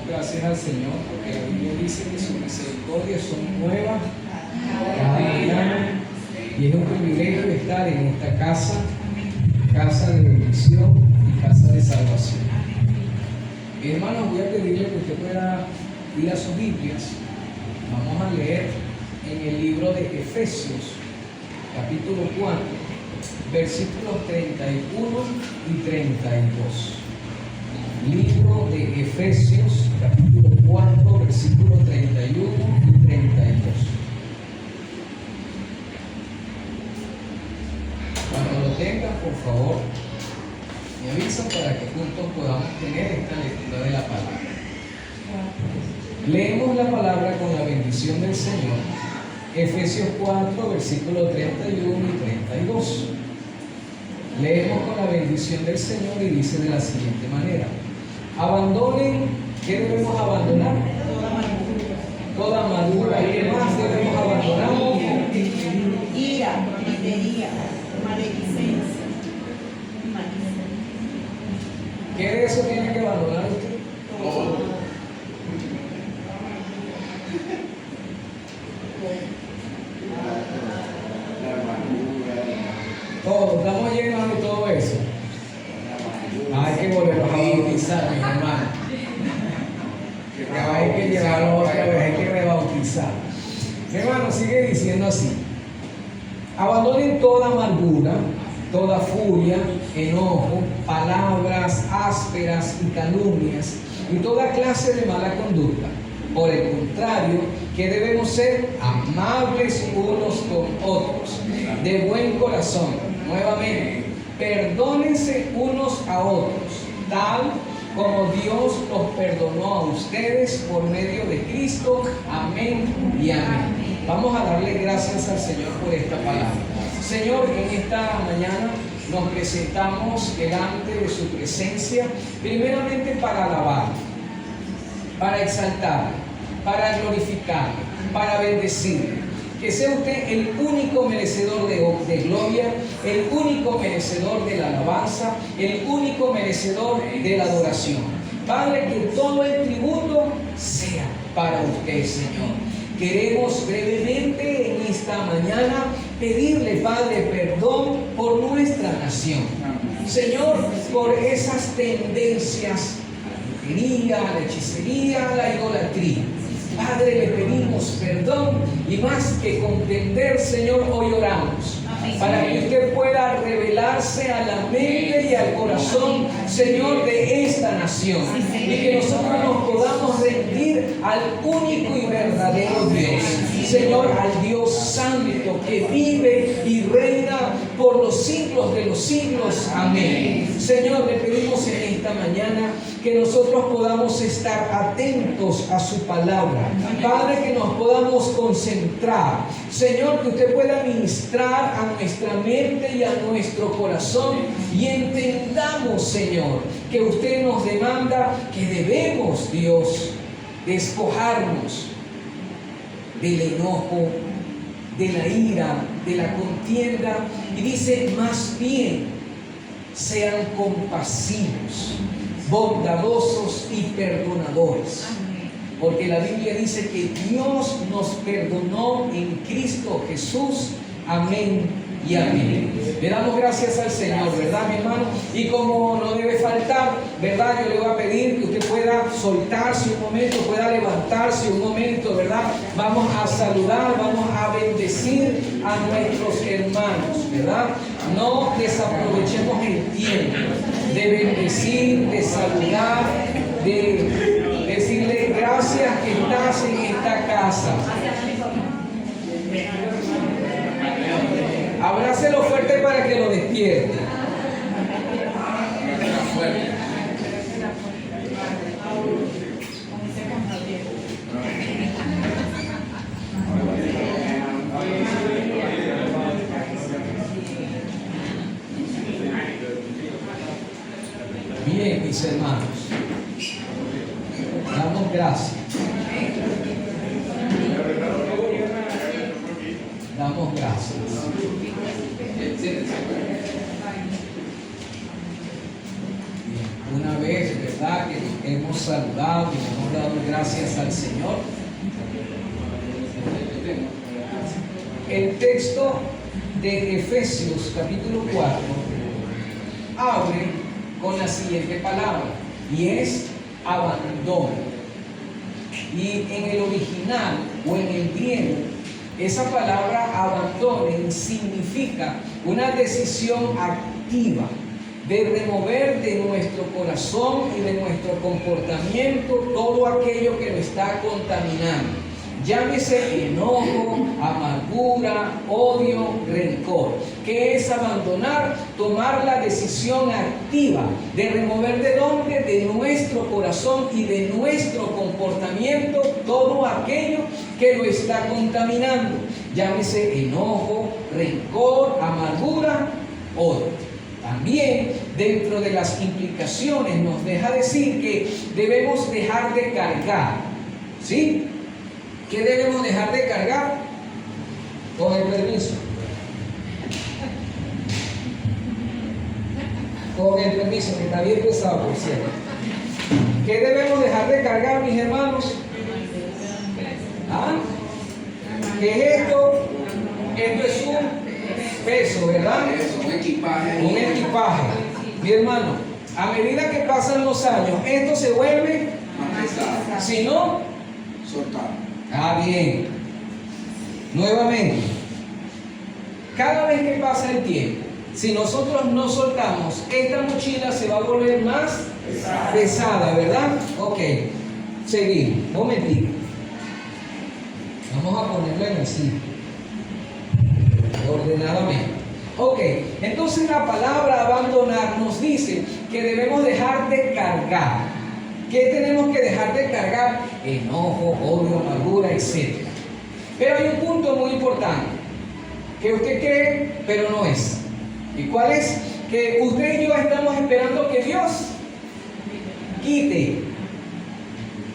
gracias al Señor porque la Biblia dice que sus misericordias son nuevas cada mañana y es un privilegio estar en esta casa, casa de bendición y casa de salvación. Hermanos, voy a pedirle que usted pueda ir a sus Biblias. Vamos a leer en el libro de Efesios, capítulo 4, versículos 31 y 32. Libro de Efesios, capítulo 4, versículos 31 y 32. Cuando lo tengan, por favor, me avisan para que juntos podamos tener esta lectura de la palabra. Leemos la palabra con la bendición del Señor. Efesios 4, versículos 31 y 32. Leemos con la bendición del Señor y dice de la siguiente manera: abandonen, ¿qué debemos abandonar? Toda amargura. ¿Qué más debemos abandonar? Ira, gritería, maledicencia. ¿Qué de eso tiene que abandonar usted? Todo, estamos llenos de todo eso. Hay que volverlos a bautizar, mis hermanos. Hay que llevarlo otra vez, hay que rebautizar. Mi hermano sigue diciendo así: abandonen toda amargura, toda furia, enojo, palabras ásperas y calumnias y toda clase de mala conducta. Por el contrario, que debemos ser amables unos con otros, de buen corazón. Nuevamente, perdónense unos a otros, tal como Dios los perdonó a ustedes por medio de Cristo. Amén y amén. Vamos a darle gracias al Señor por esta palabra. Señor, en esta mañana nos presentamos delante de su presencia, primeramente para alabar, para exaltar, para glorificar, para bendecir. Que sea usted el único merecedor de gloria, el único merecedor de la alabanza, el único merecedor de la adoración. Padre, que todo el tributo sea para usted, Señor. Queremos brevemente en esta mañana pedirle, Padre, perdón por nuestra nación. Señor, por esas tendencias, la brujería, la hechicería, la idolatría. Padre, le pedimos perdón y más que comprender, Señor, hoy oramos para que usted pueda revelarse a la mente y al corazón, Señor, de esta nación, y que nosotros nos podamos rendir al único y verdadero Dios, Señor, al Dios santo que vive y reina por los siglos de los siglos. Amén. Señor, le pedimos en esta mañana que nosotros podamos estar atentos a su palabra. Padre, que nos podamos concentrar. Señor, que usted pueda ministrar a nuestra mente y a nuestro corazón y entendamos, Señor, que usted nos demanda que debemos, Dios, despojarnos del enojo, de la ira, de la contienda, y dice, más bien sean compasivos, bondadosos y perdonadores. Porque la Biblia dice que Dios nos perdonó en Cristo Jesús. Amén y amén. Le damos gracias al Señor, ¿verdad, mi hermano? Y como no debe faltar, ¿verdad? Yo le voy a pedir que usted pueda soltarse un momento, pueda levantarse un momento, ¿verdad? Vamos a saludar, vamos a bendecir a nuestros hermanos, ¿verdad? No desaprovechemos el tiempo de bendecir, de saludar, de decirle gracias que estás en esta casa. Abrácelo fuerte para que lo despierte. Bien, mis hermanos, damos gracias. Damos gracias. Bien, una vez, ¿verdad?, que hemos saludado y hemos dado gracias al Señor. El texto de Efesios capítulo 4 abre con la siguiente palabra y es abandono. Y en el original o en el griego, esa palabra abandonen significa una decisión activa de remover de nuestro corazón y de nuestro comportamiento todo aquello que lo está contaminando. Llámese enojo, amargura, odio, rencor. ¿Qué es abandonar? Tomar la decisión activa de remover de dónde, de nuestro corazón y de nuestro comportamiento todo aquello que lo está contaminando. Llámese enojo, rencor, amargura, odio. También dentro de las implicaciones nos deja decir que debemos dejar de cargar. ¿Sí? ¿Qué debemos dejar de cargar? Con el permiso. Con el permiso, que está bien pesado, por cierto. ¿Qué debemos dejar de cargar, mis hermanos? ¿Ah? ¿Qué es esto? Esto es un peso, ¿verdad? Un equipaje. Un equipaje. Mi hermano, a medida que pasan los años, esto se vuelve, Más pesado. si no, Soltar. bien. Nuevamente, cada vez que pasa el tiempo, si nosotros no soltamos, esta mochila se va a volver más pesada, ¿verdad? Ok, seguimos. Un momentito. Vamos a ponerlo en el sitio, ordenadamente. Ok, entonces la palabra abandonar nos dice que debemos dejar de cargar. ¿Qué tenemos que dejar de cargar? Enojo, odio, amargura, etc. Pero hay un punto muy importante que usted cree, pero no es. ¿Y cuál es? Que usted y yo estamos esperando que Dios quite.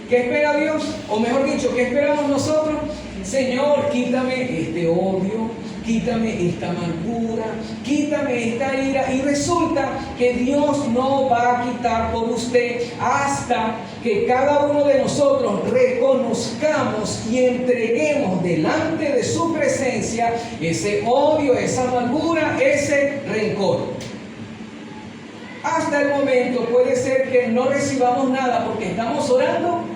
¿Qué espera Dios? O mejor dicho, ¿qué esperamos nosotros? Señor, quítame este odio, quítame esta amargura, quítame esta ira. Y resulta que Dios no va a quitar por usted hasta que cada uno de nosotros reconozcamos y entreguemos delante de su presencia ese odio, esa amargura, ese rencor. Hasta el momento puede ser que no recibamos nada porque estamos orando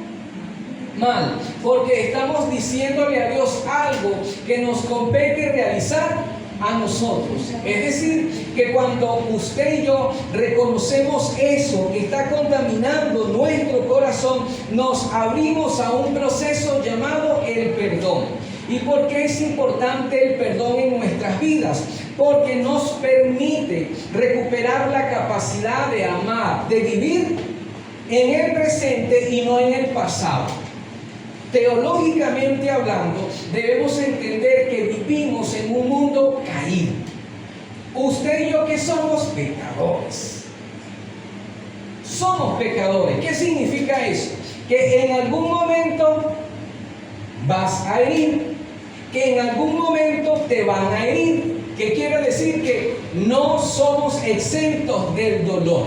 mal, porque estamos diciéndole a Dios algo que nos compete realizar a nosotros. Es decir, que cuando usted y yo reconocemos eso que está contaminando nuestro corazón, nos abrimos a un proceso llamado el perdón. ¿Y por qué es importante el perdón en nuestras vidas? Porque nos permite recuperar la capacidad de amar, de vivir en el presente y no en el pasado. Teológicamente hablando, debemos entender que vivimos en un mundo caído. Usted y yo, que somos pecadores. Somos pecadores. ¿Qué significa eso? Que en algún momento vas a herir, que en algún momento te van a herir. ¿Qué quiere decir? Que no somos exentos del dolor.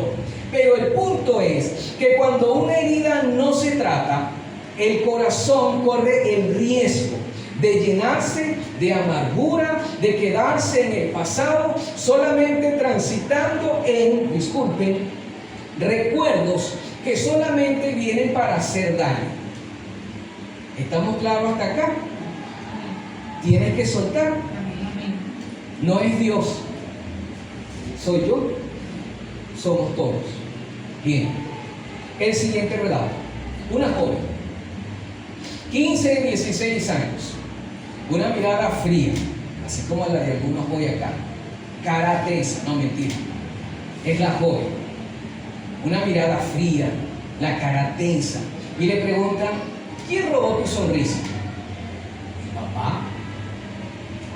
Pero el punto es que cuando una herida no se trata, el corazón corre el riesgo de llenarse de amargura, de quedarse en el pasado, solamente transitando en, disculpen, recuerdos que solamente vienen para hacer daño. ¿Estamos claros hasta acá? Tienes que soltar. No es Dios, soy yo, somos todos. Bien, el siguiente relato. Una joven, 15, 16 años, una mirada fría, así como la de algunos hoy acá, cara tensa, no mentira, es la joven, una mirada fría, la cara tensa, y le preguntan, ¿quién robó tu sonrisa? Mi papá,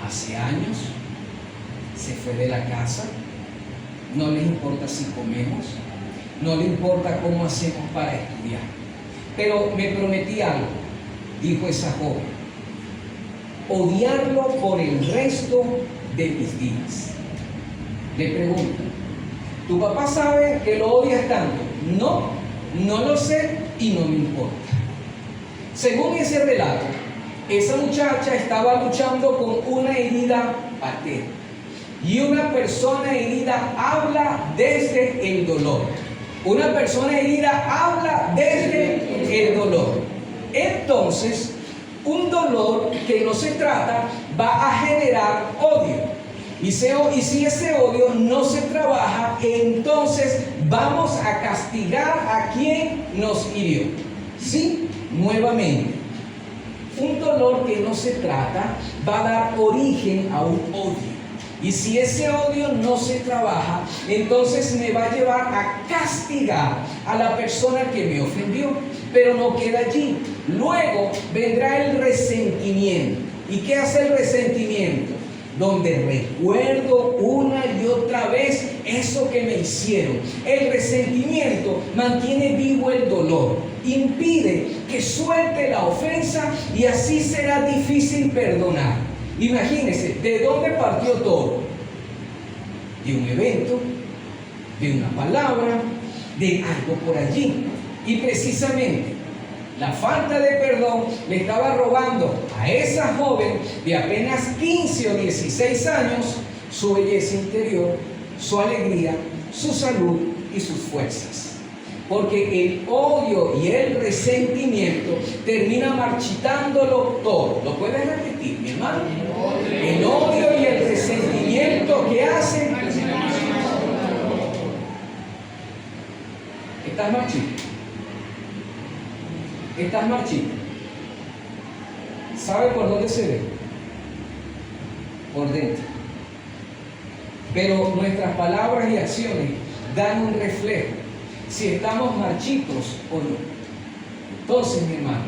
hace años, se fue de la casa, no le importa si comemos, no le importa cómo hacemos para estudiar, pero me prometí algo, dijo esa joven, odiarlo por el resto de mis días. Le pregunto, ¿tu papá sabe que lo odias tanto? No, No lo sé y no me importa. Según ese relato, esa muchacha estaba luchando con una herida paterna. Y una persona herida habla desde el dolor. Una persona herida habla desde el dolor. Entonces, un dolor que no se trata va a generar odio. Y si ese odio no se trabaja, entonces vamos a castigar a quien nos hirió. Sí, nuevamente. Un dolor que no se trata va a dar origen a un odio. Y si ese odio no se trabaja, entonces me va a llevar a castigar a la persona que me ofendió. Pero no queda allí. Luego vendrá el resentimiento. ¿Y qué hace el resentimiento? Donde recuerdo una y otra vez eso que me hicieron. El resentimiento mantiene vivo el dolor, impide que suelte la ofensa y así será difícil perdonar. Imagínense, ¿de dónde partió todo? De un evento, de una palabra, de algo por allí. Y precisamente la falta de perdón le estaba robando a esa joven de apenas 15 o 16 años su belleza interior, su alegría, su salud y sus fuerzas. Porque el odio y el resentimiento termina marchitándolo todo. ¿Lo puedes repetir, mi hermano? El odio y el resentimiento que hacen. ¿Estás marchito? ¿Estás marchito? ¿Sabe por dónde se ve? Por dentro. Pero nuestras palabras y acciones dan un reflejo si estamos marchitos o no. Entonces, mi hermano,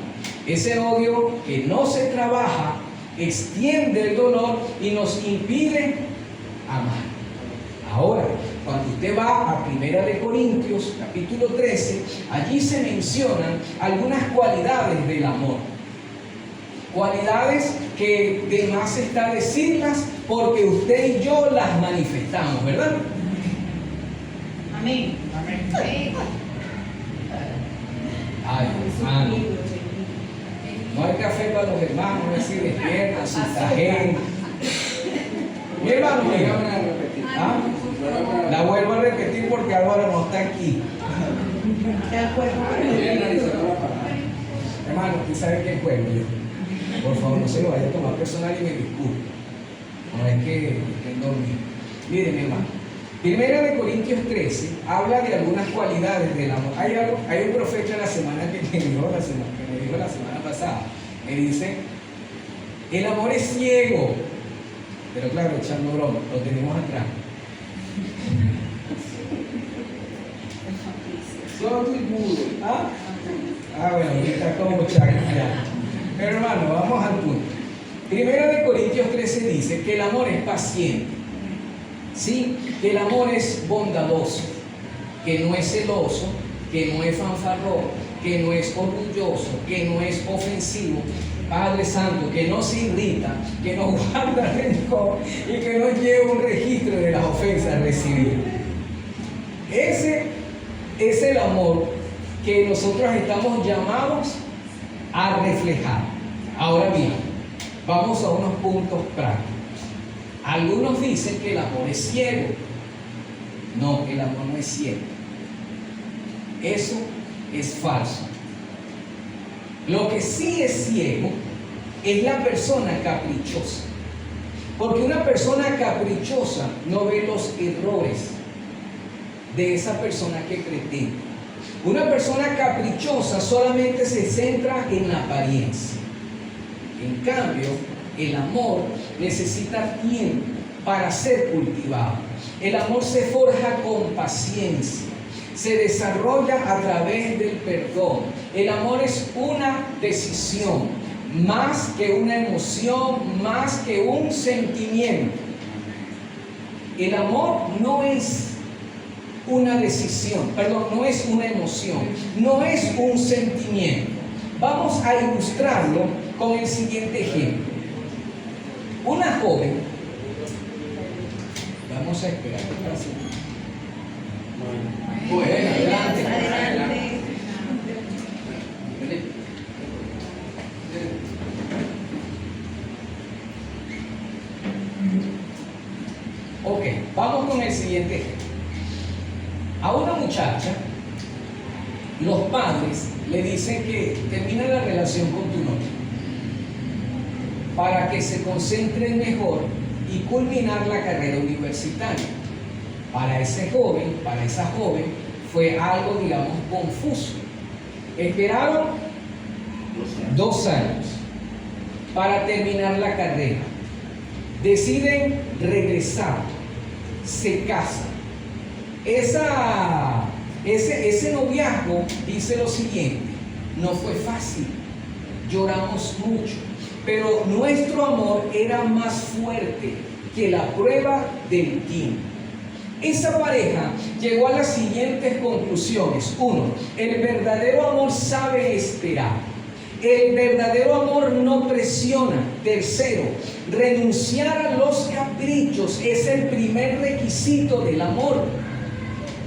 ese odio que no se trabaja extiende el dolor y nos impide amar. Ahora, cuando usted va a 1 Corintios, capítulo 13, allí se mencionan algunas cualidades del amor. Cualidades que de más está decirlas porque usted y yo las manifestamos, ¿verdad? Amén. Ay, hermano. No hay café para los hermanos, no es si despiertan, si está gente. Mi hermano, ¿ah? La vuelvo a repetir porque Álvaro no está aquí. Hermano, ¿usted sabe qué juego yo? Por favor, no se lo vaya a tomar personal y me disculpe. No es que estén dormidos. Miren, mi hermano. 1 Corintios 13 habla de algunas cualidades del amor. Hay un profeta la semana que me dijo la semana pasada. Me dice, el amor es ciego. Pero claro, echando broma, lo tenemos atrás. Bueno, está como chaquilla. Pero hermano, vamos al punto. 1 Corintios 13 dice que el amor es paciente. Sí, que el amor es bondadoso, que no es celoso, que no es fanfarrón, que no es orgulloso, que no es ofensivo. Padre Santo, que no se irrita, que no guarda rencor y que no lleva un registro de las ofensas recibidas. Ese es el amor que nosotros estamos llamados a reflejar. Ahora bien, vamos a unos puntos prácticos. Algunos dicen que el amor es ciego. No, el amor no es ciego. Eso es falso. Lo que sí es ciego es la persona caprichosa. Porque una persona caprichosa no ve los errores de esa persona que pretende. Una persona caprichosa solamente se centra en la apariencia. En cambio, el amor necesita tiempo para ser cultivado. El amor se forja con paciencia. Se desarrolla a través del perdón. El amor es una decisión, más que una emoción, más que un sentimiento. El amor no es una decisión, no es una emoción, no es un sentimiento. Vamos a ilustrarlo con el siguiente ejemplo. Una joven, vamos a esperar. Bueno, adelante. Vamos con el siguiente ejemplo. A una muchacha, los padres le dicen que termine la relación con tu novio para que se concentren mejor y culminar la carrera universitaria. Para ese joven, para esa joven, fue algo, digamos, confuso. Esperaron 2 años para terminar la carrera. Deciden regresar, se casan. Ese noviazgo dice lo siguiente: no fue fácil, lloramos mucho, pero nuestro amor era más fuerte que la prueba del tiempo. Esa pareja llegó a las siguientes conclusiones. 1. El verdadero amor sabe esperar. El verdadero amor no presiona. 3. Renunciar a los caprichos es el primer requisito del amor.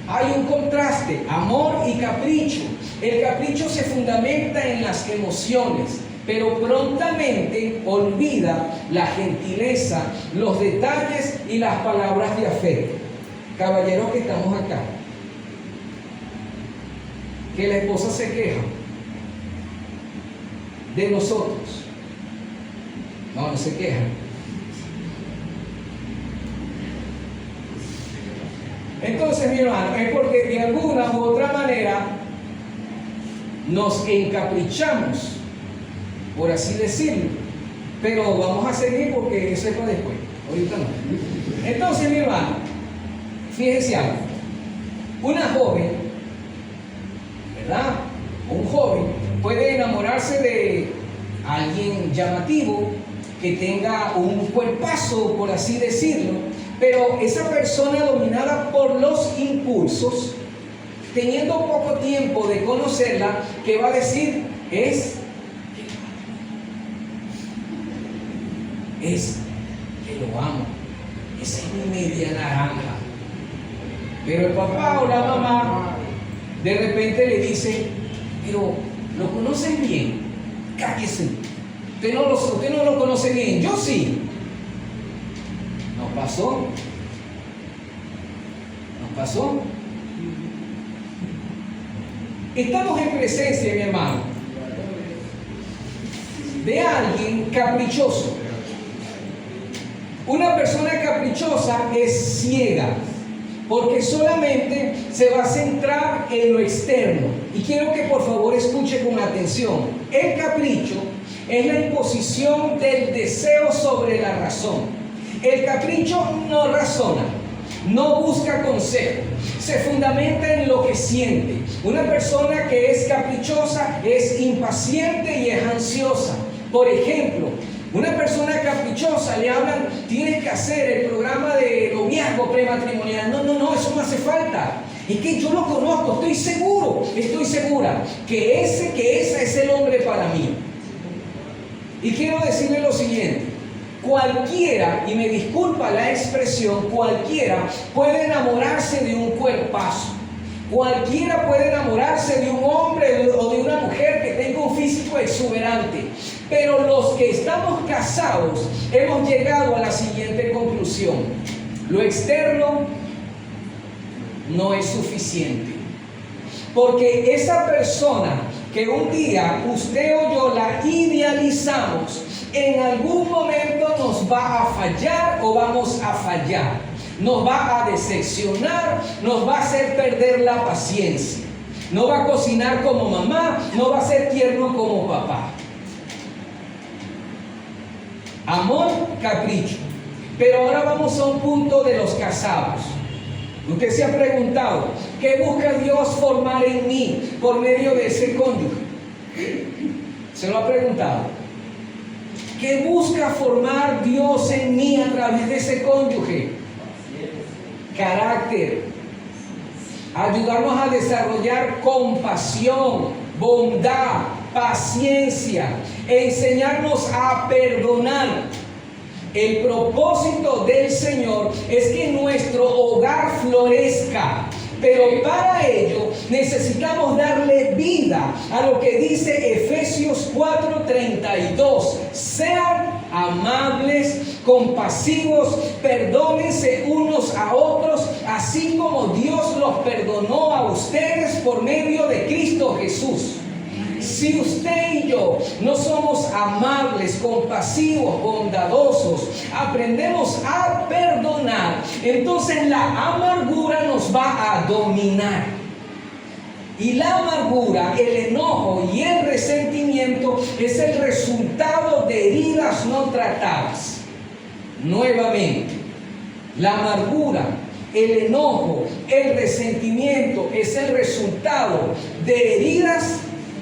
Hay un contraste, amor y capricho. El capricho se fundamenta en las emociones, pero prontamente olvida la gentileza, los detalles y las palabras de afecto. Caballeros que estamos acá, que la esposa se queja de nosotros. No se queja. Entonces, mi hermano, es porque de alguna u otra manera nos encaprichamos, por así decirlo. Pero vamos a seguir porque eso es para después. Ahorita no. Entonces, mi hermano, fíjense algo. Una joven, ¿verdad? O un joven puede enamorarse de alguien llamativo, que tenga un cuerpazo, por así decirlo, pero esa persona dominada por los impulsos, teniendo poco tiempo de conocerla, ¿qué va a decir? Es que lo amo, esa es mi media naranja. Pero el papá o la mamá de repente le dice: pero ¿lo conocen bien? Cállese. Usted no lo conoce bien. Yo sí. Nos pasó. Estamos en presencia, mi hermano, de alguien caprichoso. Una persona caprichosa es ciega, porque solamente se va a centrar en lo externo. Y quiero que por favor escuche con atención. El capricho es la imposición del deseo sobre la razón. El capricho no razona, no busca consejo, se fundamenta en lo que siente. Una persona que es caprichosa es impaciente y es ansiosa. Por ejemplo, una persona caprichosa le hablan: tienes que hacer el programa de noviazgo prematrimonial. No, eso no hace falta. Es que yo lo conozco, estoy segura que esa es el hombre para mí. Y quiero decirle lo siguiente: cualquiera, y me disculpa la expresión, cualquiera puede enamorarse de un cuerpazo. Cualquiera puede enamorarse de un hombre o de una mujer que tenga un físico exuberante. Pero los que estamos casados hemos llegado a la siguiente conclusión: lo externo no es suficiente. Porque esa persona que un día usted o yo la idealizamos, en algún momento nos va a fallar o vamos a fallar. Nos va a decepcionar, nos va a hacer perder la paciencia. No va a cocinar como mamá, no va a ser tierno como papá. Amor, capricho. Pero ahora vamos a un punto de los casados. Usted se ha preguntado: ¿qué busca Dios formar en mí por medio de ese cónyuge? ¿Se lo ha preguntado? ¿Qué busca formar Dios en mí a través de ese cónyuge? Carácter. Ayudarnos a desarrollar compasión, bondad, paciencia, enseñarnos a perdonar. El propósito del Señor es que nuestro hogar florezca, Pero para ello necesitamos darle vida a lo que dice Efesios 4:32. Sean amables, compasivos, perdónense unos a otros, así como Dios los perdonó a ustedes por medio de Cristo Jesús. Si usted y yo no somos amables, compasivos, bondadosos, aprendemos a perdonar, entonces la amargura nos va a dominar. Y la amargura, el enojo y el resentimiento es el resultado de heridas no tratadas. Nuevamente, la amargura, el enojo, el resentimiento es el resultado de heridas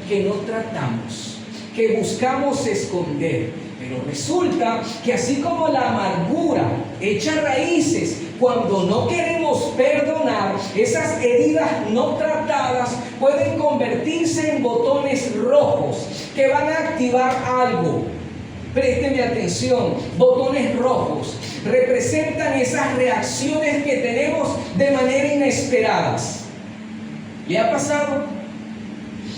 que no tratamos, que buscamos esconder. Pero resulta que así como la amargura echa raíces cuando no queremos perdonar, esas heridas no tratadas pueden convertirse en botones rojos que van a activar algo. Présteme atención, botones rojos representan esas reacciones que tenemos de manera inesperadas. ¿Le ha pasado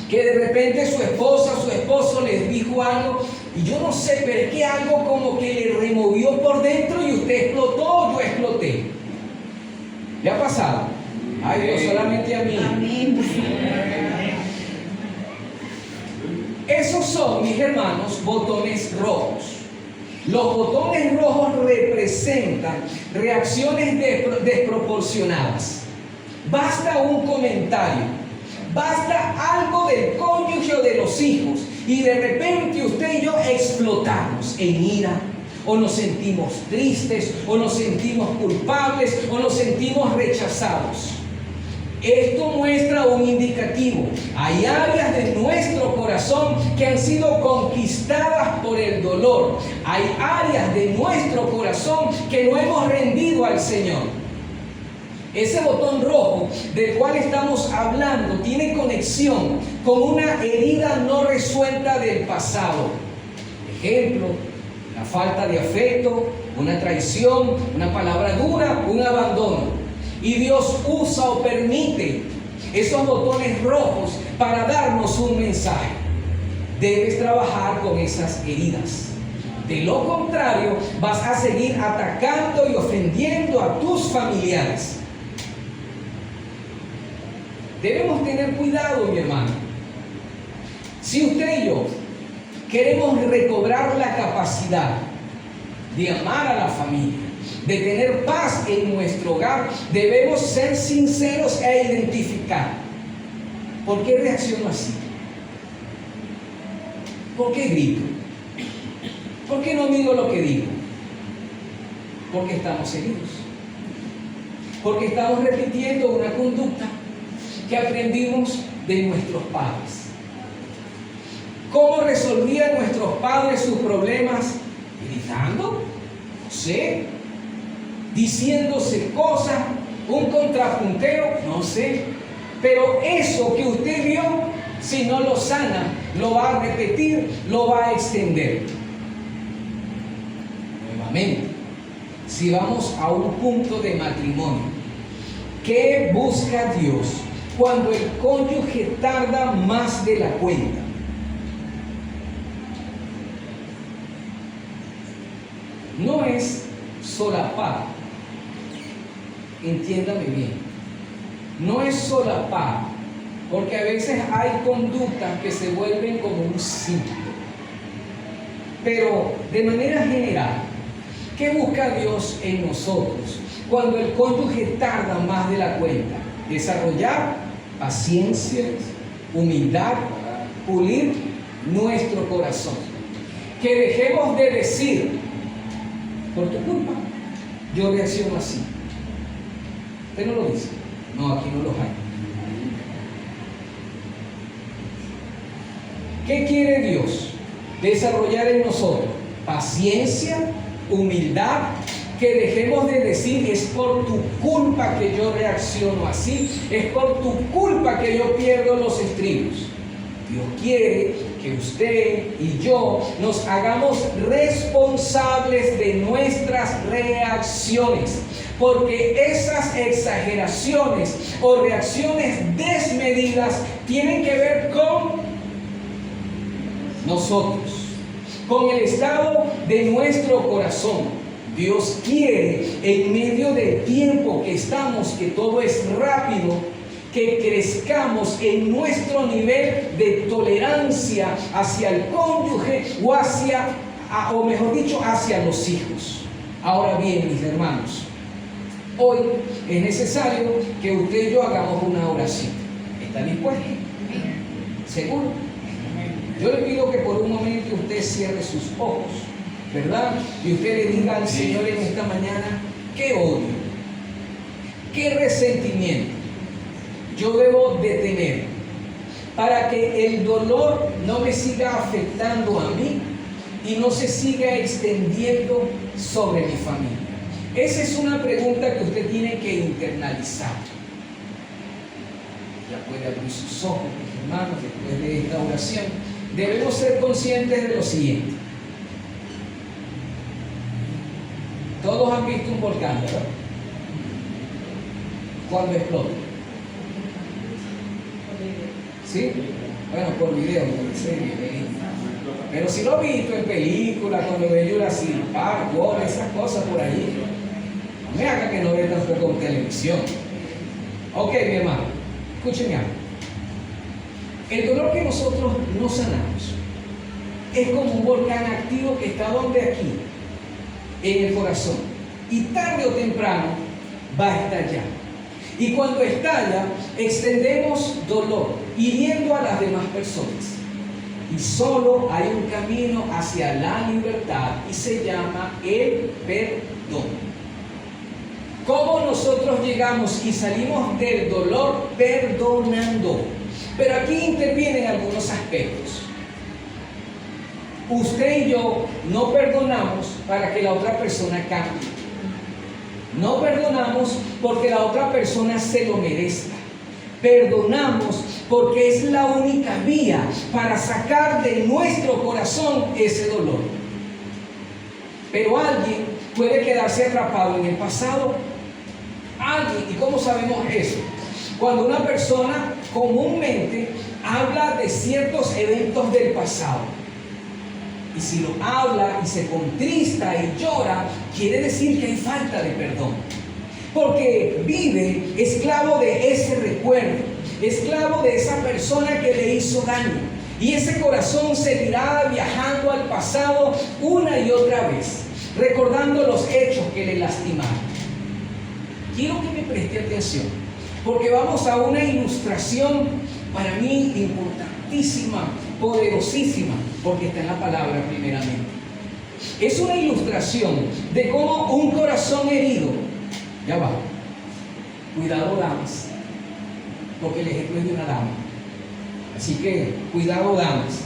que de repente su esposa, su esposo les dijo algo y yo no sé, pero es que algo como que le removió por dentro y usted explotó, yo exploté? ¿Le ha pasado? Ay Dios, solamente a mí. Amén. Esos son, mis hermanos, botones rojos. Los botones rojos representan reacciones desproporcionadas. Basta un comentario, basta algo del cónyuge o de los hijos y de repente usted y yo explotamos en ira, o nos sentimos tristes, o nos sentimos culpables, o nos sentimos rechazados. Esto muestra un indicativo. Hay áreas de nuestro corazón que han sido conquistadas por el dolor. Hay áreas de nuestro corazón que no hemos rendido al Señor. Ese botón rojo del cual estamos hablando tiene conexión con una herida no resuelta del pasado. Ejemplo, la falta de afecto, una traición, una palabra dura, un abandono. Y Dios usa o permite esos botones rojos para darnos un mensaje. Debes trabajar con esas heridas. De lo contrario, vas a seguir atacando y ofendiendo a tus familiares. Debemos tener cuidado, mi hermano. Si usted y yo queremos recobrar la capacidad de amar a la familia, de tener paz en nuestro hogar, debemos ser sinceros e identificar por qué reacciono así, por qué grito, por qué no digo lo que digo, porque estamos heridos, porque estamos repitiendo una conducta que aprendimos de nuestros padres. ¿Cómo resolvían nuestros padres sus problemas? Gritando, no sé, diciéndose cosas, un contrapunteo, no sé. Pero eso que usted vio, si no lo sana, lo va a repetir, lo va a extender. Nuevamente, si vamos a un punto de matrimonio, ¿qué busca Dios cuando el cónyuge tarda más de la cuenta? No es solapar, entiéndame bien, no es solapar, porque a veces hay conductas que se vuelven como un ciclo. Pero de manera general, ¿qué busca Dios en nosotros cuando el cónyuge tarda más de la cuenta? Desarrollar paciencia, humildad, pulir nuestro corazón. Que dejemos de decir, por tu culpa, yo reacciono así. Usted no lo dice. No, aquí no los hay. ¿Qué quiere Dios desarrollar en nosotros? Paciencia, humildad, que dejemos de decir es por tu culpa que yo reacciono así, es por tu culpa que yo pierdo los estribos. Dios quiere que usted y yo nos hagamos responsables de nuestras reacciones, porque esas exageraciones o reacciones desmedidas tienen que ver con nosotros, con el estado de nuestro corazón. Dios quiere, en medio del tiempo que estamos, que todo es rápido, que crezcamos en nuestro nivel de tolerancia hacia el cónyuge o mejor dicho, hacia los hijos. Ahora bien, mis hermanos, hoy es necesario que usted y yo hagamos una oración. ¿Está dispuesto? ¿Seguro? Yo le pido que por un momento usted cierre sus ojos, ¿verdad? Y usted le diga al Señor en esta mañana: ¿qué odio? ¿Qué resentimiento yo debo detener para que el dolor no me siga afectando a mí y no se siga extendiendo sobre mi familia? Esa es una pregunta que usted tiene que internalizar. Ya puede abrir sus ojos, mis hermanos, después de esta oración. Debemos ser conscientes de lo siguiente. Todos han visto un volcán, ¿verdad? Cuando explota. ¿Sí? Bueno, por video, por serie, pero si lo he visto en películas, cuando veo Jurassic Park, Wall, esas cosas por ahí, no me haga que no vea tampoco en televisión. Ok, mi hermano, escúcheme algo. El dolor que nosotros no sanamos es como un volcán activo que está donde aquí, en el corazón, y tarde o temprano va a estallar. Y cuando estalla, extendemos dolor, hiriendo a las demás personas. Y solo hay un camino hacia la libertad y se llama el perdón. ¿Cómo nosotros llegamos y salimos del dolor? Perdonando. Pero aquí intervienen algunos aspectos. Usted y yo no perdonamos para que la otra persona cambie. No perdonamos porque la otra persona se lo merezca. Perdonamos porque es la única vía para sacar de nuestro corazón ese dolor. Pero alguien puede quedarse atrapado en el pasado. Alguien, ¿y cómo sabemos eso? Cuando una persona comúnmente habla de ciertos eventos del pasado. Y si lo habla y se contrista y llora, quiere decir que hay falta de perdón. Porque vive esclavo de ese recuerdo, esclavo de esa persona que le hizo daño. Y ese corazón seguirá viajando al pasado una y otra vez, recordando los hechos que le lastimaron. Quiero que me preste atención, porque vamos a una ilustración para mí importantísima, poderosísima, porque está en la palabra primeramente. Es una ilustración de cómo un corazón herido, ya va, cuidado damas, porque el ejemplo es de una dama, así que cuidado damas.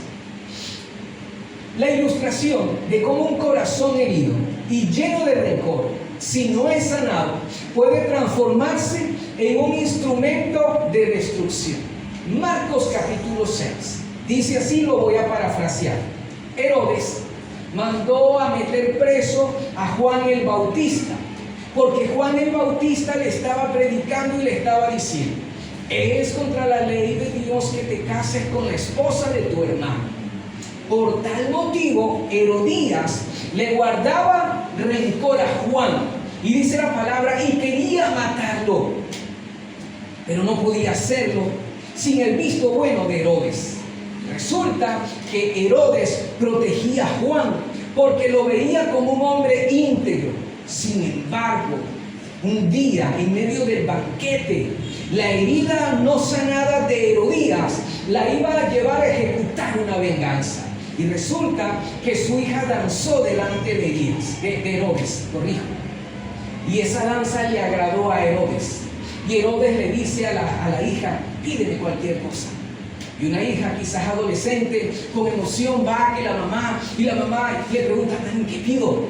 La ilustración de cómo un corazón herido y lleno de rencor, si no es sanado, puede transformarse en un instrumento de destrucción. Marcos capítulo 6 dice así, lo voy a parafrasear. Herodes mandó a meter preso a Juan el Bautista, porque Juan el Bautista le estaba predicando y le estaba diciendo: es contra la ley de Dios que te cases con la esposa de tu hermano. Por tal motivo, Herodías le guardaba rencor a Juan, y dice la palabra, y quería matarlo, pero no podía hacerlo sin el visto bueno de Herodes. Resulta que Herodes protegía a Juan porque lo veía como un hombre íntegro. Sin embargo, un día en medio del banquete, la herida no sanada de Herodías la iba a llevar a ejecutar una venganza. Y resulta que su hija danzó delante de Herodes, corrijo. Y esa danza le agradó a Herodes. Y Herodes le dice a la hija: pídeme cualquier cosa. Y una hija quizás adolescente con emoción va que la mamá le pregunta: ¿qué pido?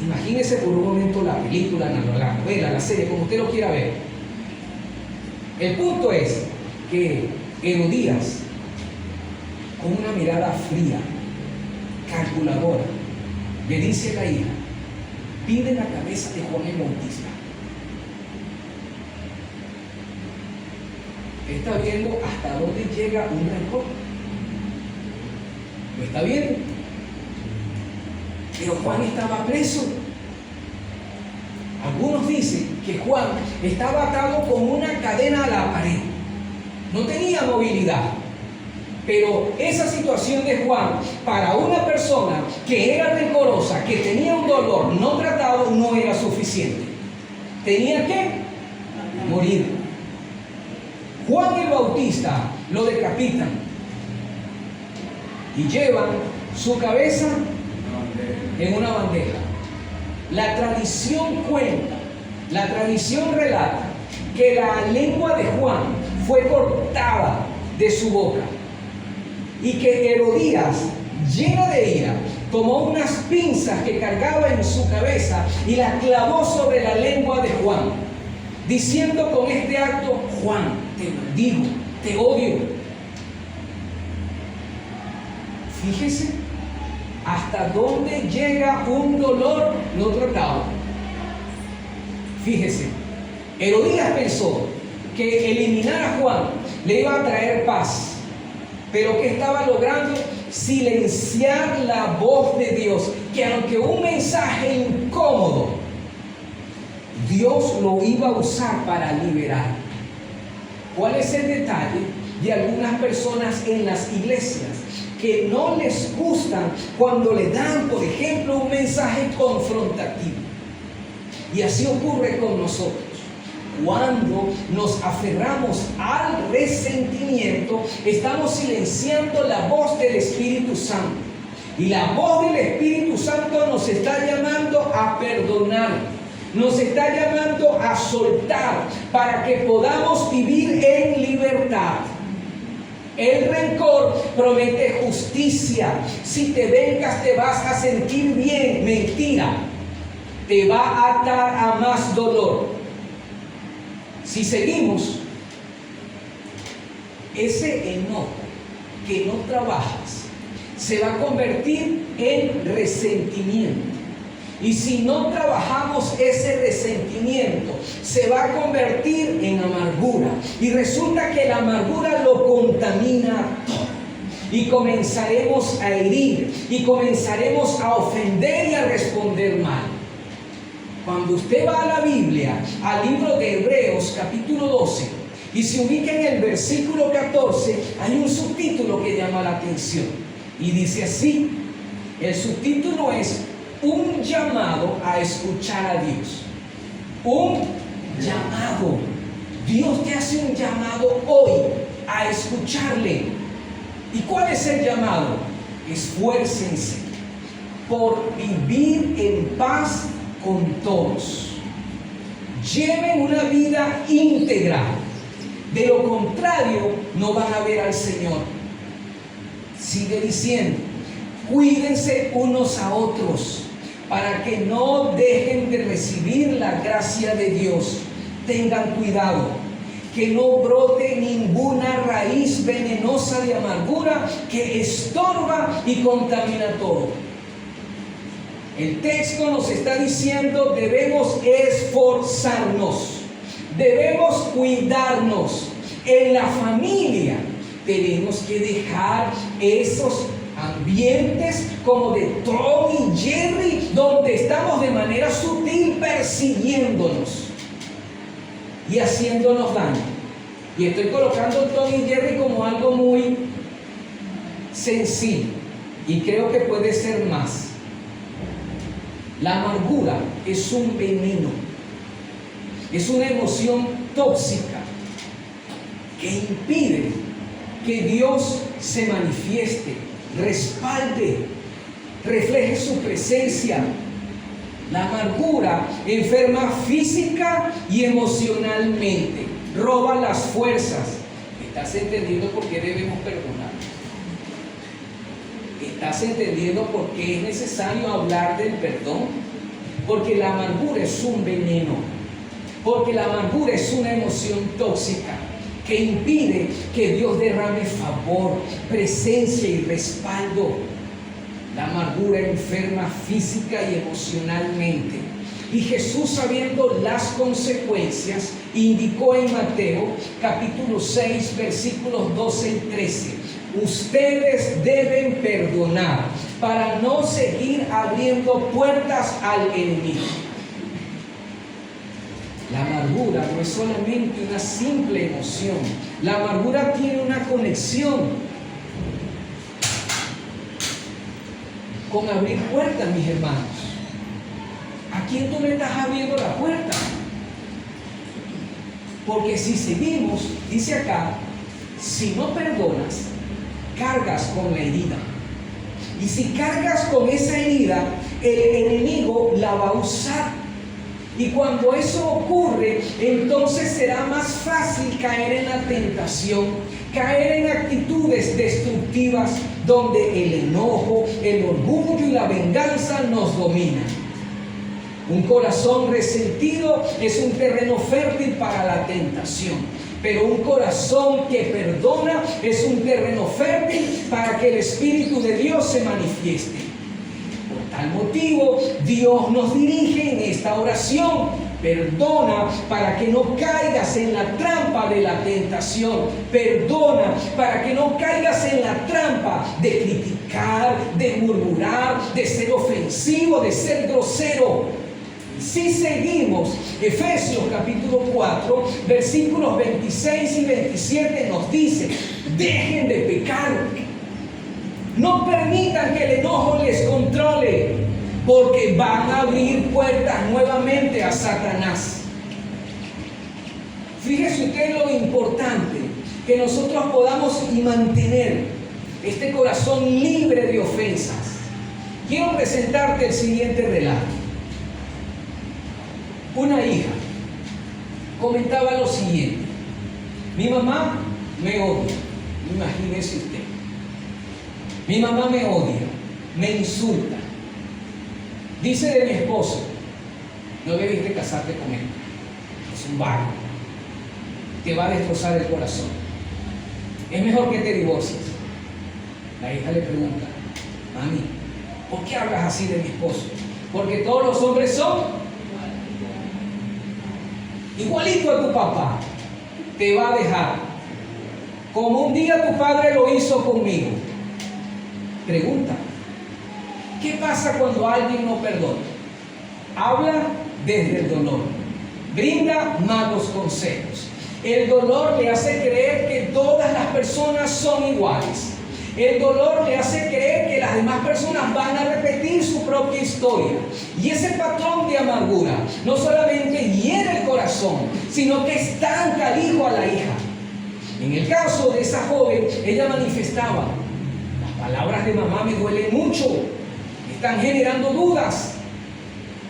Imagínese por un momento la película, la novela, la serie, como usted lo quiera ver. El punto es que Herodías con una mirada fría, calculadora, le dice a la hija: pide la cabeza de Juan el Bautista. Está viendo hasta dónde llega un rencor. ¿Lo está viendo? Pero Juan estaba preso. Algunos dicen que Juan estaba atado con una cadena a la pared. No tenía movilidad. Pero esa situación de Juan, para una persona que era rencorosa, que tenía un dolor no tratado, no era suficiente. Tenía que morir. Juan el Bautista lo decapitan y llevan su cabeza en una bandeja. La tradición cuenta, la tradición relata que la lengua de Juan fue cortada de su boca y que Herodías, llena de ira, tomó unas pinzas que cargaba en su cabeza y las clavó sobre la lengua de Juan, diciendo con este acto: Juan, te maldigo, te odio. Fíjese hasta dónde llega un dolor no tratado. Fíjese, Herodías pensó que eliminar a Juan le iba a traer paz, pero ¿qué estaba logrando? Silenciar la voz de Dios, que aunque un mensaje incómodo, Dios lo iba a usar para liberar. ¿Cuál es el detalle de algunas personas en las iglesias que no les gustan cuando le dan, por ejemplo, un mensaje confrontativo? Y así ocurre con nosotros. Cuando nos aferramos al resentimiento, estamos silenciando la voz del Espíritu Santo. Y la voz del Espíritu Santo nos está llamando a perdonar, nos está llamando a soltar para que podamos vivir en libertad. El rencor promete justicia. Si te vengas te vas a sentir bien. Mentira. Te va a atar a más dolor. Si seguimos, ese enojo que no trabajas se va a convertir en resentimiento. Y si no trabajamos ese resentimiento, se va a convertir en amargura. Y resulta que la amargura lo contamina todo. Y comenzaremos a herir, y comenzaremos a ofender y a responder mal. Cuando usted va a la Biblia, al libro de Hebreos, capítulo 12, y se ubica en el versículo 14, hay un subtítulo que llama la atención. Y dice así, el subtítulo es: un llamado a escuchar a Dios. Un llamado. Dios te hace un llamado hoy a escucharle. ¿Y cuál es el llamado? Esfuércense por vivir en paz con todos. Lleven una vida íntegra. De lo contrario, no van a ver al Señor. Sigue diciendo: cuídense unos a otros para que no dejen de recibir la gracia de Dios. Tengan cuidado que no brote ninguna raíz venenosa de amargura que estorba y contamina todo. El texto nos está diciendo: debemos esforzarnos, debemos cuidarnos. En la familia tenemos que dejar esos ambientes como de Tom y Jerry, donde estamos de manera sutil persiguiéndonos y haciéndonos daño. Y estoy colocando Tom y Jerry como algo muy sencillo, y creo que puede ser más. La amargura es un veneno, es una emoción tóxica que impide que Dios se manifieste, respalde, refleje su presencia. La amargura enferma física y emocionalmente, roba las fuerzas. ¿Estás entendiendo por qué debemos perdonar? ¿Estás entendiendo por qué es necesario hablar del perdón? Porque la amargura es un veneno, porque la amargura es una emoción tóxica que impide que Dios derrame favor, presencia y respaldo. La amargura enferma física y emocionalmente. Y Jesús, sabiendo las consecuencias, indicó en Mateo capítulo 6, versículos 12 y 13: ustedes deben perdonar para no seguir abriendo puertas al enemigo. La amargura no es solamente una simple emoción. La amargura tiene una conexión con abrir puertas, mis hermanos. ¿A quién tú le estás abriendo la puerta? Porque si seguimos, dice acá, si no perdonas, cargas con la herida. Y si cargas con esa herida, el enemigo la va a usar. Y cuando eso ocurre, entonces será más fácil caer en la tentación, caer en actitudes destructivas donde el enojo, el orgullo y la venganza nos dominan. Un corazón resentido es un terreno fértil para la tentación, pero un corazón que perdona es un terreno fértil para que el Espíritu de Dios se manifieste. Por tal motivo, Dios nos dirige en esta oración: perdona para que no caigas en la trampa de la tentación. Perdona para que no caigas en la trampa de criticar, de murmurar, de ser ofensivo, de ser grosero. Si seguimos, Efesios capítulo 4, versículos 26 y 27 nos dice: dejen de pecar. No permitan que el enojo les controle, porque van a abrir puertas nuevamente a Satanás. Fíjese usted lo importante, que nosotros podamos y mantener este corazón libre de ofensas. Quiero presentarte el siguiente relato. Una hija comentaba lo siguiente: mi mamá me odia. Imagínese usted. Mi mamá me odia, me insulta. Dice de mi esposo: no debiste casarte con él, es un vago, te va a destrozar el corazón, es mejor que te divorcies. La hija le pregunta: mami, ¿por qué hablas así de mi esposo? Porque todos los hombres son igualito a tu papá, te va a dejar, como un día tu padre lo hizo conmigo. Pregunta: ¿qué pasa cuando alguien no perdona? Habla desde el dolor, brinda malos consejos. El dolor le hace creer que todas las personas son iguales. El dolor le hace creer que las demás personas van a repetir su propia historia. Y ese patrón de amargura no solamente hiere el corazón, sino que estanca al hijo, a la hija. En el caso de esa joven, ella manifestaba: las palabras de mamá me duelen mucho, me están generando dudas.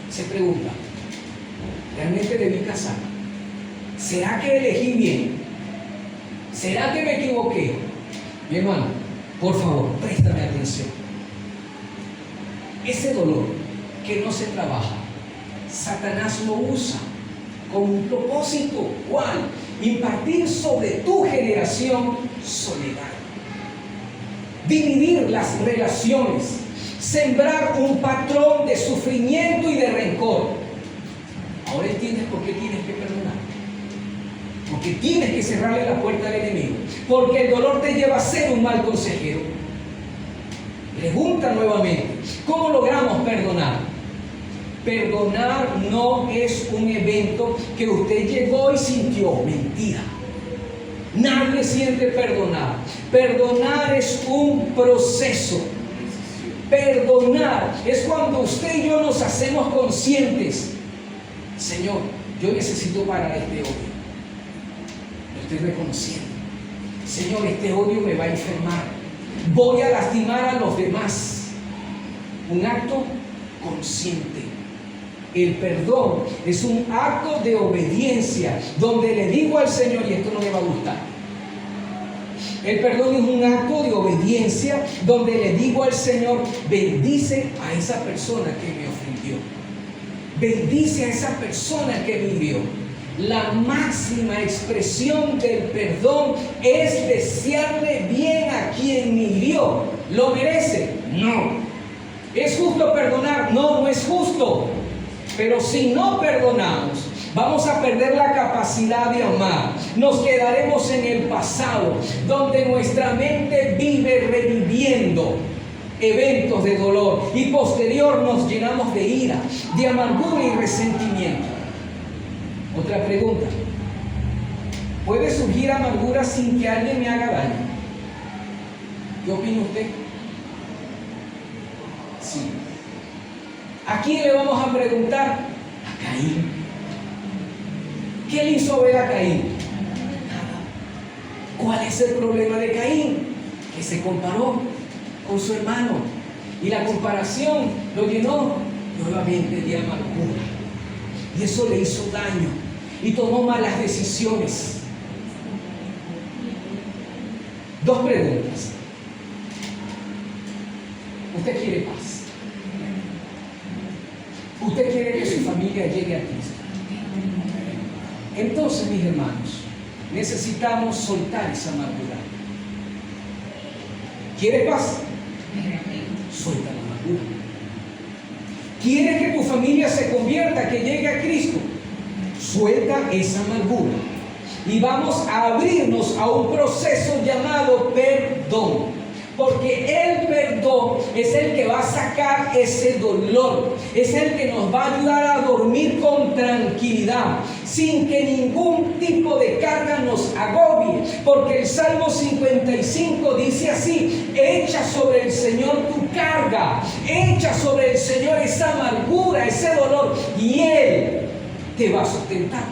Se pregunta: ¿realmente debí casarme? ¿Será que elegí bien? ¿Será que me equivoqué? Mi hermano, por favor, préstame atención. Ese dolor que no se trabaja, Satanás lo usa con un propósito. ¿Cuál? Impartir sobre tu generación soledad, dividir las relaciones, sembrar un patrón de sufrimiento y de rencor. Ahora entiendes por qué tienes que perdonar. Porque tienes que cerrarle la puerta al enemigo. Porque el dolor te lleva a ser un mal consejero. Pregunta nuevamente: ¿cómo logramos perdonar? Perdonar no es un evento que usted llegó y sintió. Mentira. Nadie siente perdonar. Perdonar es un proceso. Perdonar es cuando usted y yo nos hacemos conscientes: Señor, yo necesito parar este odio. Lo estoy reconociendo. Señor, este odio me va a enfermar. Voy a lastimar a los demás. Un acto consciente. El perdón es un acto de obediencia donde le digo al Señor, y esto no me va a gustar. El perdón es un acto de obediencia donde le digo al Señor: bendice a esa persona que me ofendió. Bendice a esa persona que me hirió. la máxima expresión del perdón es desearle bien a quien me hirió. ¿Lo merece? No. ¿Es justo perdonar? No, no es justo. Pero si no perdonamos, vamos a perder la capacidad de amar. Nos quedaremos en el pasado, donde nuestra mente vive reviviendo eventos de dolor y posterior nos llenamos de ira, de amargura y resentimiento. Otra pregunta: ¿puede surgir amargura sin que alguien me haga daño? ¿Qué opina usted? Sí. ¿A quién le vamos a preguntar? A Caín. ¿Qué le hizo ver a Caín? Nada. ¿Cuál es el problema de Caín? Que se comparó con su hermano y la comparación lo llenó nuevamente de amargura, y eso le hizo daño y tomó malas decisiones. Dos preguntas: ¿usted quiere paz? ¿Usted quiere que su familia llegue a Cristo? Entonces, mis hermanos, necesitamos soltar esa amargura. ¿Quieres paz? Suelta la amargura. ¿Quieres que tu familia se convierta, que llegue a Cristo? Suelta esa amargura. Y vamos a abrirnos a un proceso llamado perdón. Porque el perdón es el que va a sacar ese dolor. Es el que nos va a ayudar a dormir con tranquilidad, sin que ningún tipo de carga nos agobie. Porque el Salmo 55 dice así: echa sobre el Señor tu carga, echa sobre el Señor esa amargura, ese dolor, y Él te va a sustentar.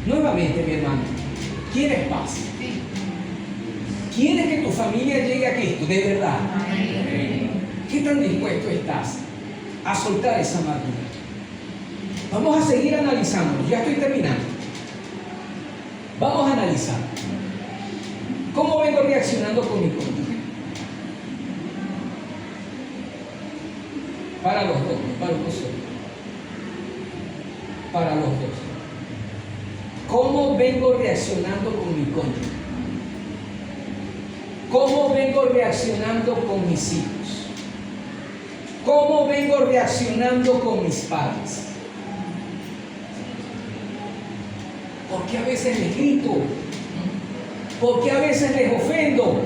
Nuevamente, mi hermano, ¿quieres paz? ¿Quieres que tu familia llegue a Cristo? De verdad. ¿Qué tan dispuesto estás a soltar esa amargura? Vamos a seguir analizando. Ya estoy terminando. Vamos a analizar cómo vengo reaccionando con mi cónyuge. Para los dos, para los dos. Para los dos. ¿Cómo vengo reaccionando con mi cónyuge? ¿Cómo vengo reaccionando con mis hijos? ¿Cómo vengo reaccionando con mis padres? ¿Por qué a veces les grito? ¿Por qué a veces les ofendo?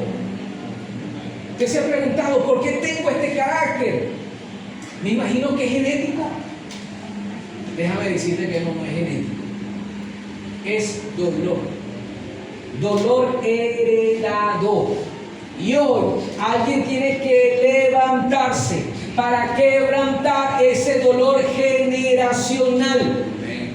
¿Usted se ha preguntado por qué tengo este carácter? Me imagino que es genético. Déjame decirte que no es genético. Es dolor. Dolor heredado. Y hoy alguien tiene que levantarse para quebrantar ese dolor generacional.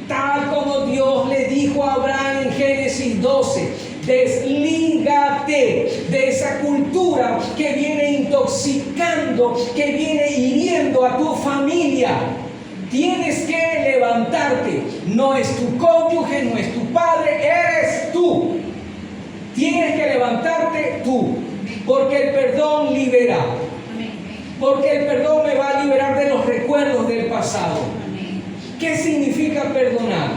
Tal como Dios le dijo a Abraham en Génesis 12. Deslígate de esa cultura que viene intoxicando, que viene hiriendo a tu familia. Tienes que levantarte. No es tu cónyuge, no es tu padre, eres tú. Tienes que levantarte tú. Porque el perdón libera. Porque el perdón me va a liberar de los recuerdos del pasado. ¿Qué significa perdonar?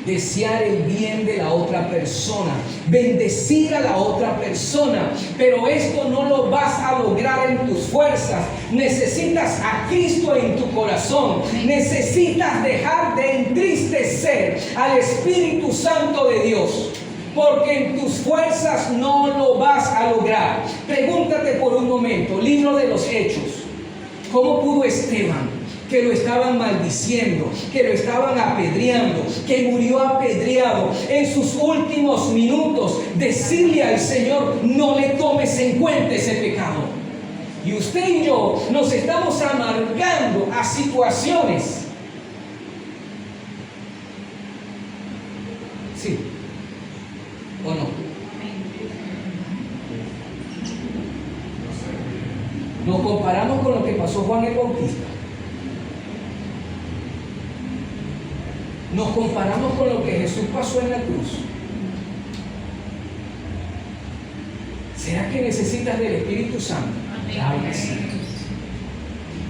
Desear el bien de la otra persona, bendecir a la otra persona. Pero esto no lo vas a lograr en tus fuerzas. Necesitas a Cristo en tu corazón. Necesitas dejar de entristecer al Espíritu Santo de Dios. Porque en tus fuerzas no lo vas a lograr. Pregúntate por un momento, libro de los Hechos, ¿cómo pudo Esteban, que lo estaban maldiciendo, que lo estaban apedreando, que murió apedreado, en sus últimos minutos decirle al Señor: no le tomes en cuenta ese pecado? Y usted y yo nos estamos amargando a situaciones. Sí. ¿O no? Nos comparamos con lo que pasó Juan el Bautista. Nos comparamos con lo que Jesús pasó en la cruz. ¿Será que necesitas del Espíritu Santo? Claro que sí.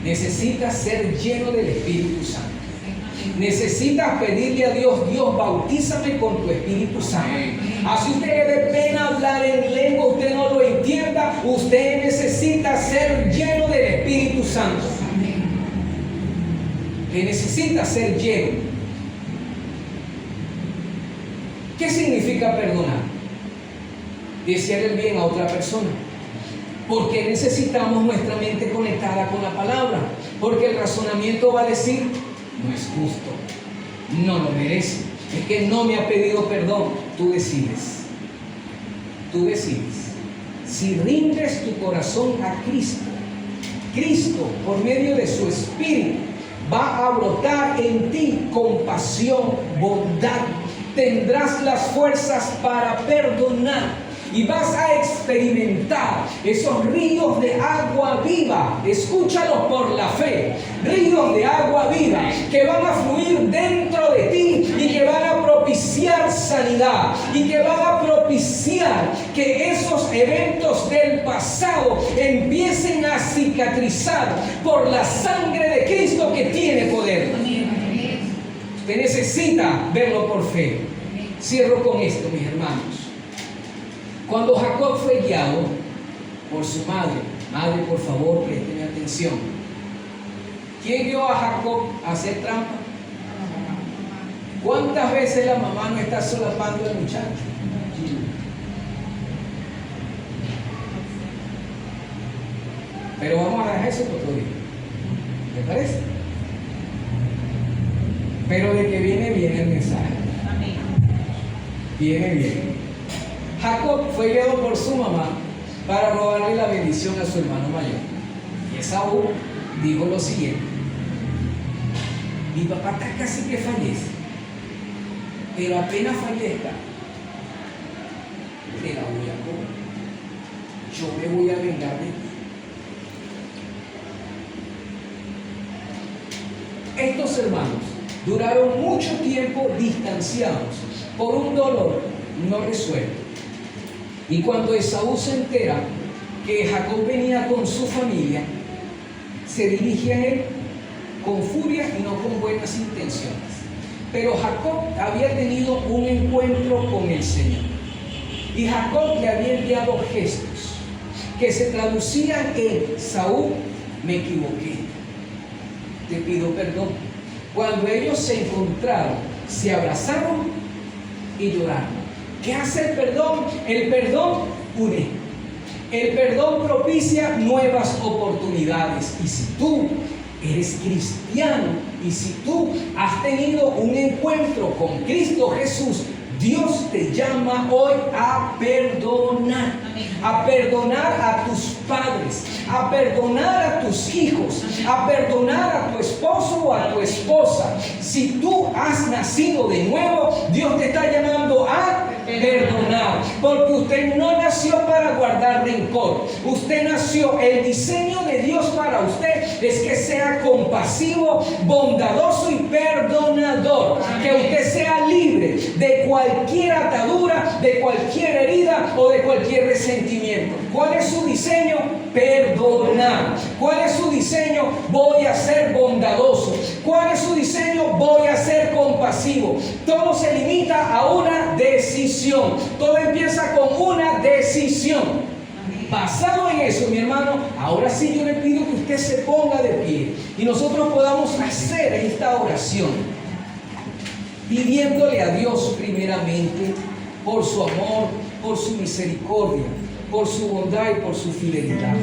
Necesitas ser lleno del Espíritu Santo. Necesitas pedirle a Dios: Dios, bautízame con tu Espíritu Santo. Así usted le dé pena hablar en lengua, usted no lo entienda, usted necesita ser lleno del Espíritu Santo. Que necesita ser lleno. ¿Qué significa perdonar? Desear el bien a otra persona. Porque necesitamos nuestra mente conectada con la palabra. Porque el razonamiento va a decir: no es justo, no lo merece, es que no me ha pedido perdón. Tú decides. Tú decides. Si rindes tu corazón a Cristo, Cristo, por medio de su Espíritu, va a brotar en ti compasión, bondad. Tendrás las fuerzas para perdonar. Y vas a experimentar esos ríos de agua viva. Escúchalos por la fe. Ríos de agua viva que van a fluir dentro de ti y que van a propiciar sanidad y que van a propiciar que esos eventos del pasado empiecen a cicatrizar por la sangre de Cristo que tiene poder. Usted necesita verlo por fe. Cierro con esto, mis hermanos. Cuando Jacob fue guiado por su madre, por favor, presten atención. ¿Quién guió a Jacob a hacer trampa? ¿Cuántas veces la mamá no está solapando al muchacho? Pero vamos a dejar eso por otro día. ¿Le parece? Pero de que viene el mensaje. Viene. Jacob fue guiado por su mamá para robarle la bendición a su hermano mayor. Y Esaú dijo lo siguiente: mi papá está casi que fallece, pero apenas fallezca, te la voy a cobrar. Yo me voy a vengar de ti. Estos hermanos duraron mucho tiempo distanciados por un dolor no resuelto. Y cuando Esaú se entera que Jacob venía con su familia, se dirige a él con furia y no con buenas intenciones. Pero Jacob había tenido un encuentro con el Señor. Y Jacob le había enviado gestos que se traducían en: Saúl, me equivoqué, te pido perdón. Cuando ellos se encontraron, se abrazaron y lloraron. ¿Qué hace el perdón? El perdón une. El perdón propicia nuevas oportunidades. Y si tú eres cristiano y si tú has tenido un encuentro con Cristo Jesús, Dios te llama hoy a perdonar. A perdonar a tus padres, a perdonar a tus hijos, a perdonar a tu esposo o a tu esposa. Si tú has nacido de nuevo, Dios te está llamando a perdonar, porque usted no nació para guardar rencor. Usted nació, el diseño de Dios para usted es que sea compasivo, bondadoso y perdonador. Que usted sea libre de cualquier atadura, de cualquier herida o de cualquier resentimiento. ¿Cuál es su diseño? Perdonar. ¿Cuál es su diseño? Voy a ser bondadoso. ¿Cuál es su diseño? Voy a ser compasivo. Todo se limita a una decisión. Todo empieza con una decisión. Basado en eso, mi hermano, ahora sí yo le pido que usted se ponga de pie y nosotros podamos hacer esta oración, pidiéndole a Dios primeramente por su amor, por su misericordia, por su bondad y por su fidelidad.